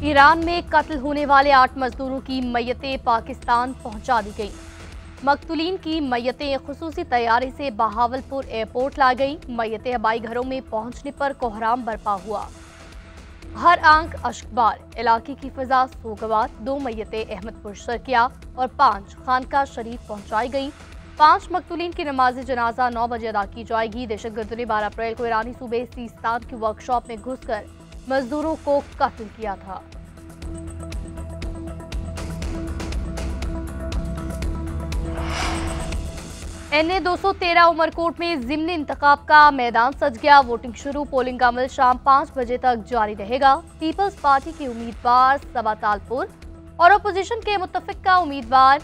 Iran में कत्ल होने वाले 8 मजदूरों की मय्यतें पाकिस्तान पहुंचा दी गईं। मकतूलीन की मय्यतें खुसूसी तैयारी से बहावलपुर एयरपोर्ट ला गईं। मय्यतें हवाई घरों में पहुंचने पर कोहराम बरपा हुआ। हर आंख अश्कबार, इलाके की फिजा सोगवार। 2 मय्यतें अहमदपुर शर्किया और 5 खानका शरीफ पहुंचाई गईं। 5 मकतूलीन की नमाज जनाजा 9 बजे अदा की जाएगी। दहशतगर्दों ने 12 अप्रैल को ईरानी सूबे सीस्तान की वर्कशॉप में घुसकर मजदूरों को कत्ल किया था। NA 213 उमरकोट में ज़िमनी इंतखाब का मैदान सज गया। वोटिंग शुरू, पोलिंग का अमल शाम 5 बजे तक जारी रहेगा। पीपल्स पार्टी के उम्मीदवार सबा तालपुर और अपोजिशन के मुत्तफिका उम्मीदवार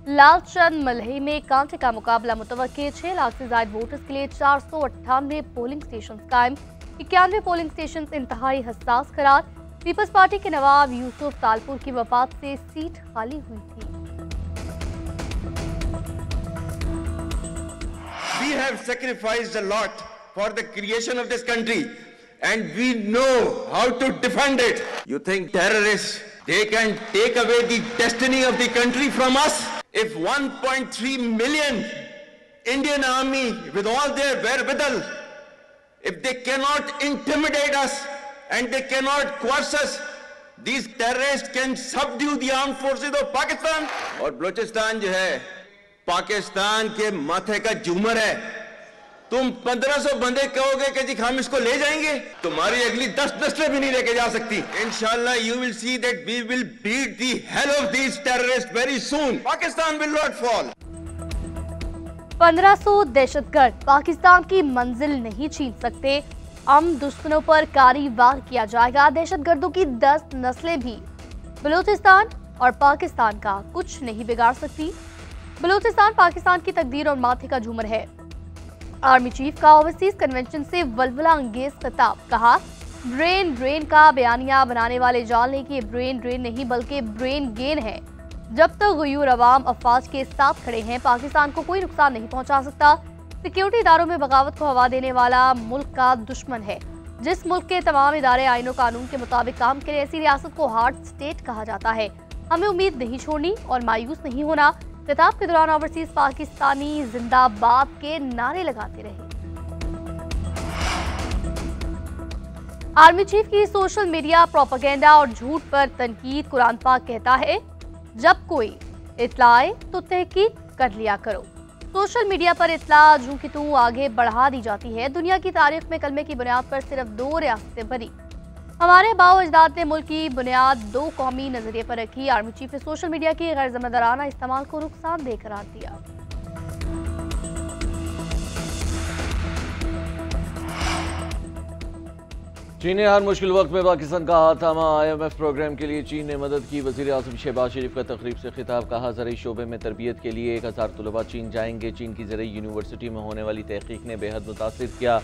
लालचंद मलही में कांटे का मुकाबला मुतवक्के। 6 लाख से ज्यादा वोटर्स के लिए 498 पोलिंग स्टेशन कायम। 91 पोलिंग स्टेशन इंतहाई हसास करार। पीपल्स पार्टी के नवाब यूसुफ तालपुर की वफात से सीट खाली हुई थी। We have sacrificed a lot for the creation of this country and we know how to defend it. You think terrorists, they can take away the destiny of the country from us? If 1.3 million Indian army with all their wherewithal, if they cannot intimidate us and they cannot coerce us, these terrorists can subdue the armed forces of Pakistan. और बलूचिस्तान जो है पाकिस्तान के माथे का झूमर है। तुम 1500 बंदे कहोगे कि जी हम इसको ले जाएंगे, तुम्हारी अगली 10 नस्लें भी नहीं लेके जा सकती। इंशाल्लाह you will see that we will beat the hell of these terrorist very soon. Pakistan will not fall. 1500 दहशतगर्द पाकिस्तान की मंजिल नहीं छीन सकते। दुश्मनों पर कारी वार किया जाएगा। दहशतगर्दों की 10 नस्लें भी बलूचिस्तान और पाकिस्तान का कुछ नहीं बिगाड़ सकती। बलूचिस्तान पाकिस्तान की तकदीर और माथे का झूमर है। आर्मी चीफ का ओवरसीज कन्वेंशन से वल्वला अंगेज खिताब। कहा, ब्रेन ड्रेन का बयानिया बनाने वाले जान लें कि ब्रेन ड्रेन नहीं बल्कि ब्रेन गेन है। जब तक गयूर अवाम अफवाज के साथ खड़े हैं, पाकिस्तान को कोई नुकसान नहीं पहुंचा सकता। सिक्योरिटी इदारों में बगावत को हवा देने वाला मुल्क का दुश्मन है। जिस मुल्क के तमाम इदारे आईन और कानून के मुताबिक काम करें, ऐसी रियासत को हार्ड स्टेट कहा जाता है। हमें उम्मीद नहीं छोड़नी और मायूस नहीं होना। खिताब के दौरान ओवरसीज पाकिस्तानी जिंदाबाद के नारे लगाते रहे। आर्मी चीफ की सोशल मीडिया प्रोपेगेंडा और झूठ पर तनकीद। कुरान पाक कहता है, जब कोई इत्तला आए तो तहकीक कर लिया करो। सोशल मीडिया पर इत्तला जूं की तूं आगे बढ़ा दी जाती है। दुनिया की तारीख में कलमे की बुनियाद पर सिर्फ 2 रियासतें बनी। हमारे बाओ अजदाद ने मुल्क की बुनियाद 2 कौमी नजरिए पर रखी। आर्मी चीफ ने सोशल मीडिया की गैर जिम्मेदाराना इस्तेमाल को नुकसानदेह करार दिया। चीन ने हर मुश्किल वक्त में पाकिस्तान का हाथ थामा। IMF प्रोग्राम के लिए चीन ने मदद की। वज़ीर आज़म शहबाज शरीफ का तकरीब से खिताब। कहा, ज़रई शोबे में तरबियत के लिए 1000 तलबा चीन जाएंगे। चीन की ज़रई यूनिवर्सिटी में होने वाली तहकीक ने बेहद मुतासिर किया।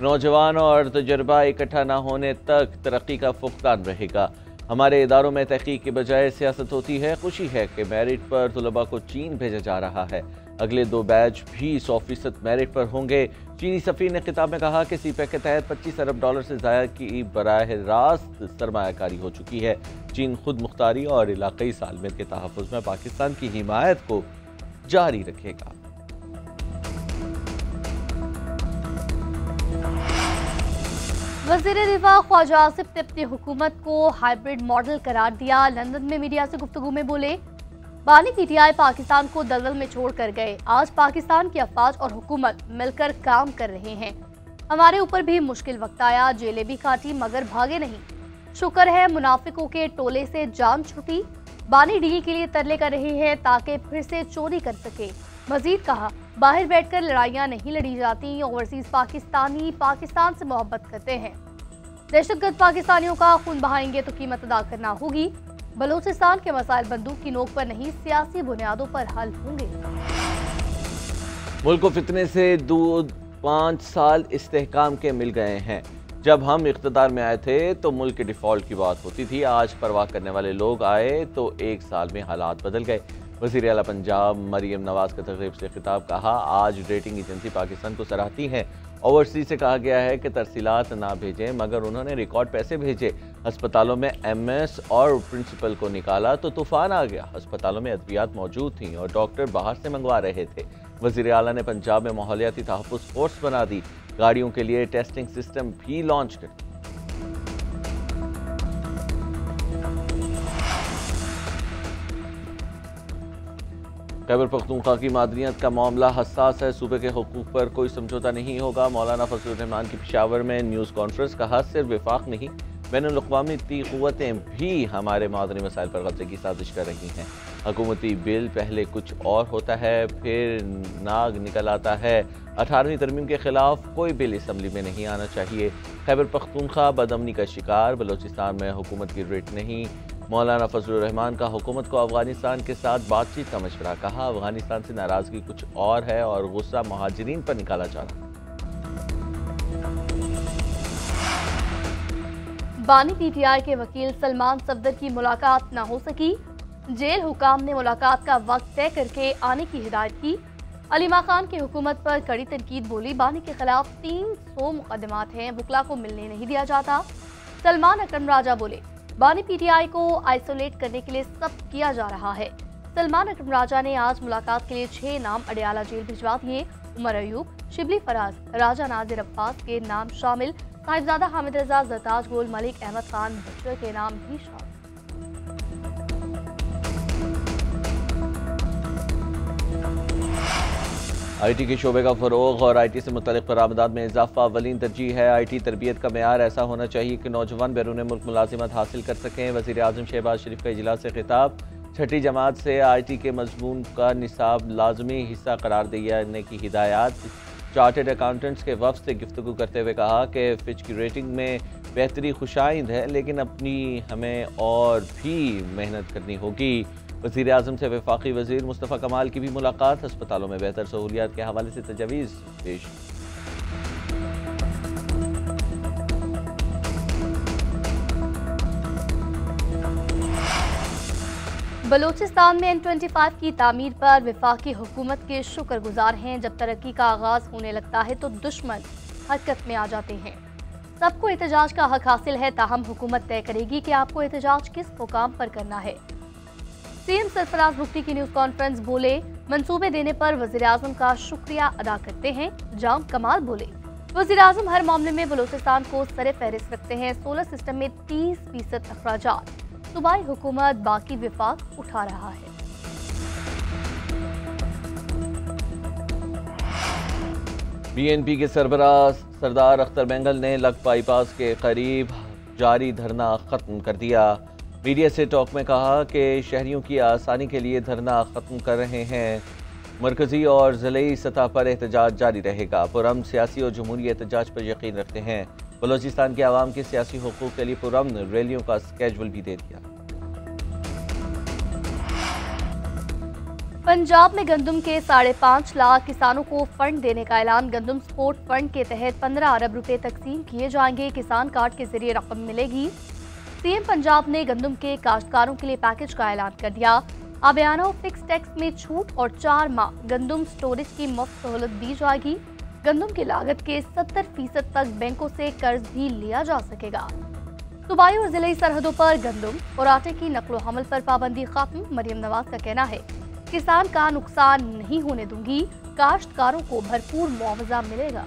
नौजवान और तजर्बा इकट्ठा न होने तक तरक्की का फुकदान रहेगा। हमारे इदारों में तहकीक के बजाय सियासत होती है। खुशी है कि मेरिट पर तलबा को चीन भेजा जा रहा है। अगले 2 बैच भी 100% मेरिट पर होंगे। चीनी सफ़ीर ने खिताब में कहा कि CPEC के तहत $25 अरब से ज़्यादा की बराह रास्त सरमायाकारी हो चुकी है। चीन खुद मुख्तारी और इलाक़ाई सालमियत के तहफ़्फ़ुज़ में पाकिस्तान की हिमायत को जारी रखेगा। वज़ीर दिफा ख्वाजा आसिफ ने अपनी हुकूमत को हाइब्रिड मॉडल करार दिया। लंदन में मीडिया से गुफ्तगू में बोले, बानी PTI पाकिस्तान को दलदल में छोड़ कर गए। आज पाकिस्तान की अफवाज और हुकूमत मिलकर काम कर रहे हैं। हमारे ऊपर भी मुश्किल वक्त आया, जेलें भी काटी मगर भागे नहीं। शुक्र है मुनाफिकों के टोले से जान छुटी। बानी डील के लिए तरले कर रहे हैं ताकि फिर से चोरी कर सके। मजीद कहा, बाहर बैठकर लड़ाइयाँ नहीं लड़ी जाती। ओवरसीज पाकिस्तानी पाकिस्तान से मोहब्बत करते हैं। दहशतगर्द पाकिस्तानियों का खून बहाएंगे तो कीमत अदा करना होगी। बलूचिस्तान के मसाइल बंदूक की नोक पर नहीं, सियासी बुनियादों पर हल होंगे। मुल्क को फितने से 2-5 साल इस्तेहकाम के मिल गए हैं। जब हम इख्तिदार में आए थे तो मुल्क के डिफॉल्ट की बात होती थी। आज परवाह करने वाले लोग आए तो 1 साल में हालात बदल गए। वज़ीर आला पंजाब मरियम नवाज का तकरीब से खिताब, कहा आज रेटिंग एजेंसी पाकिस्तान को सराहती हैं। ओवरसीज से कहा गया है कि तरसीलात ना भेजें, मगर उन्होंने रिकॉर्ड पैसे भेजे। अस्पतालों में एमएस और प्रिंसिपल को निकाला तो तूफान आ गया। अस्पतालों में अद्वियात मौजूद थीं और डॉक्टर बाहर से मंगवा रहे थे। वज़ीर आला ने पंजाब में माहौलियाती तहफ़्फ़ुज़ फोर्स बना दी, गाड़ियों के लिए टेस्टिंग सिस्टम भी लॉन्च कर। खैबर पख्तूनख्वा की मादनियत का मामला हसास है, सूबे के हुकूक पर कोई समझौता नहीं होगा। मौलाना फजलुर रहमान की पेशावर में न्यूज़ कॉन्फ्रेंस, कहा सिर्फ विफाक नहीं बैनुल-अक़वामी क़ुव्वतें भी हमारे मादनी मसाइल पर कब्जे की साजिश कर रही हैं। हुकूमती बिल पहले कुछ और होता है, फिर नाग निकल आता है। 18वीं तरमीम के खिलाफ कोई बिल असम्बली में नहीं आना चाहिए। खैबर पख्तूनख्वा बदअमनी का शिकार, बलोचिस्तान में हुकूमत की रेट नहीं। मौलाना फजलुर रहमान का हुकूमत को अफगानिस्तान के साथ बातचीत का मशवरा, कहा अफगानिस्तान से नाराजगी कुछ और है और गुस्सा महाजिरीन पर निकाला जा रहा है। बानी पीटीआई के वकील सलमान सफदर की मुलाकात न हो सकी। जेल हुकाम ने मुलाकात का वक्त तय करके आने की हिदायत की। अलीमा खान की हुकूमत पर कड़ी तनकीद बोली। बानी के खिलाफ 300 मुकदमात हैं, वकला को मिलने नहीं दिया जाता। सलमान अकरम राजा बोले, बानी पीटीआई को आइसोलेट करने के लिए सब किया जा रहा है। सलमान अकरम राजा ने आज मुलाकात के लिए 6 नाम अडयाला जेल भिजवा दिए। उमर अयूब, शिबली फराज, राजा नाजिर अब्बास के नाम शामिल। साहिबजादा हामिद रजा, ज़रताज गोल मलिक, अहमद खान बच्चर के नाम भी शामिल। IT के शोबे का फ़रोग़ और IT से मुतल्लिक़ बरामदात में इजाफा अवलीन तरजीह है। IT तरबियत का मेयार ऐसा होना चाहिए कि नौजवान बैरून मुल्क मुलाजिमत हासिल कर सकें। वज़ीर आज़म शहबाज शरीफ का इजलास से खिताब, छठी जमात से IT के मज़मून का निसाब लाजमी हिस्सा करार देने की हिदायत। चार्टर्ड अकाउंटेंट्स के वफ़द से गुफ्तगू करते हुए कहा कि फिच की रेटिंग में बेहतरी खुशाइंद है, लेकिन अपनी हमें और भी मेहनत करनी होगी। वज़ीर आज़म से वफाकी वज़ीर मुस्तफ़ा कमाल की भी मुलाकात, अस्पतालों में बेहतर सहूलियात के हवाले से तजवीज़ पेश। बलूचिस्तान में N25 की तामीर पर वफाकी हुकूमत के शुक्रगुजार हैं। जब तरक्की का आगाज होने लगता है तो दुश्मन हरकत में आ जाते हैं। सबको एहतजाज का हक हासिल है, ताहम हुकूमत तय करेगी कि आपको एहतजाज किस मुकाम पर करना है। सीएम सरफराज भुगटी की न्यूज कॉन्फ्रेंस, बोले मंसूबे देने पर वज़ीर आज़म का शुक्रिया अदा करते हैं। जाम कमाल बोले, वज़ीर आज़म हर मामले में बलूचिस्तान को सरे फहरिस्त रखते हैं। सोलर सिस्टम में 30% अखराजात सूबाई हुकूमत बाकी विफाक उठा रहा है। BNP के सरबराह सरदार अख्तर बेंगल ने लग बाईपास के करीब जारी धरना खत्म कर दिया। मीडिया से टॉक में कहा कि शहरियों की आसानी के लिए धरना खत्म कर रहे हैं। मरकजी और ज़िली सतह पर एहतजाज जारी रहेगा। पुरअमन सियासी और जमहूरी एहतजाज पर यकीन रखते हैं। बलोचिस्तान के आवाम के सियासी हुकूक के लिए पुरअमन रैलियों का स्केड्यूल भी दे दिया। पंजाब में गंदम के 5.5 लाख किसानों को फंड देने का ऐलान। गंदम सपोर्ट फंड के तहत 15 अरब रुपए तकसीम किए जाएंगे। किसान कार्ड के जरिए रकम मिलेगी। सीएम पंजाब ने गंदम के काश्तकारों के लिए पैकेज का ऐलान कर दिया। आबियाना फिक्स टैक्स में छूट और 4 माह गंदम स्टोरेज की मुफ्त सहूलत दी जाएगी। गंदम की लागत के 70% तक बैंकों से कर्ज भी लिया जा सकेगा। सूबाई और जिले सरहदों पर गंदम और आटे की नकलो हमल पर पाबंदी खत्म। मरियम नवाज का कहना है, किसान का नुकसान नहीं होने दूंगी, काश्तकारों को भरपूर मुआवजा मिलेगा।